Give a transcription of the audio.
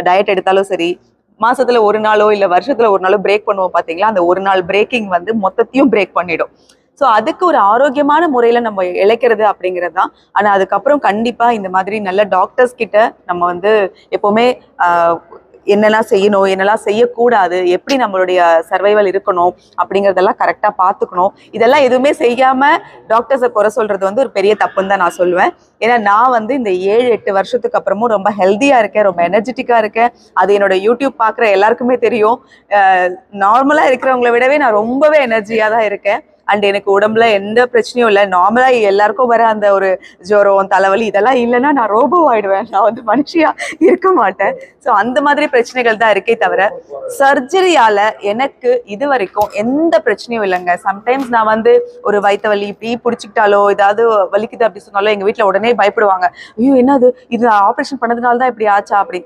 Diet எடுத்தாலும் சரி, மாசத்துல ஒரு நாளோ இல்ல வருஷத்துல ஒரு நாளோ பிரேக் பண்ணுவோம் பாத்தீங்களா, அந்த ஒரு நாள் பிரேக்கிங் வந்து மொத்தத்தையும் பிரேக் பண்ணிடும். ஸோ அதுக்கு ஒரு ஆரோக்கியமான முறையில நம்ம இழைக்கிறது அப்படிங்கிறது தான். ஆனா அதுக்கப்புறம் கண்டிப்பா இந்த மாதிரி நல்ல டாக்டர்ஸ் கிட்ட நம்ம வந்து எப்பவுமே என்னெல்லாம் செய்யணும், என்னெல்லாம் செய்யக்கூடாது, எப்படி நம்மளுடைய சர்வைவல் இருக்கணும் அப்படிங்கிறதெல்லாம் கரெக்டா பார்த்துக்கணும். இதெல்லாம் எதுவுமே செய்யாம டாக்டர்ஸை குறை சொல்றது வந்து ஒரு பெரிய தப்புன்னு தான் நான் சொல்லுவேன். ஏன்னா நான் வந்து இந்த 7-8 வருஷத்துக்கு அப்புறமும் ரொம்ப ஹெல்த்தியா இருக்கேன், ரொம்ப எனர்ஜெட்டிக்கா இருக்கேன். அது என்னோட யூடியூப் பார்க்குற எல்லாருக்குமே தெரியும். நார்மலா இருக்கிறவங்களை விடவே நான் ரொம்பவே எனர்ஜியா தான் இருக்கேன். அண்ட் எனக்கு உடம்புல எந்த பிரச்சனையும் இல்லை. நார்மலா எல்லாருக்கும் வர அந்த ஒரு ஜுரம், தலைவலி இதெல்லாம் இல்லைன்னா நான் ரோபோ ஆயிடுவேன். நான் வந்து மனுஷியா இருக்க மாட்டேன். ஸோ அந்த மாதிரி பிரச்சனைகள் தான் இருக்கே தவிர சர்ஜரியால எனக்கு இது வரைக்கும் எந்த பிரச்சனையும் இல்லைங்க. சம்டைம்ஸ் நான் வந்து ஒரு வயிற்று வலி இப்படி பிடிச்சிக்கிட்டாலோ ஏதாவது வலிக்குது அப்படி சொன்னாலும் எங்க வீட்டுல உடனே பயப்படுவாங்க. ஐயோ என்னது இது ஆப்ரேஷன் பண்ணதுனால தான் இப்படி ஆச்சா அப்படி.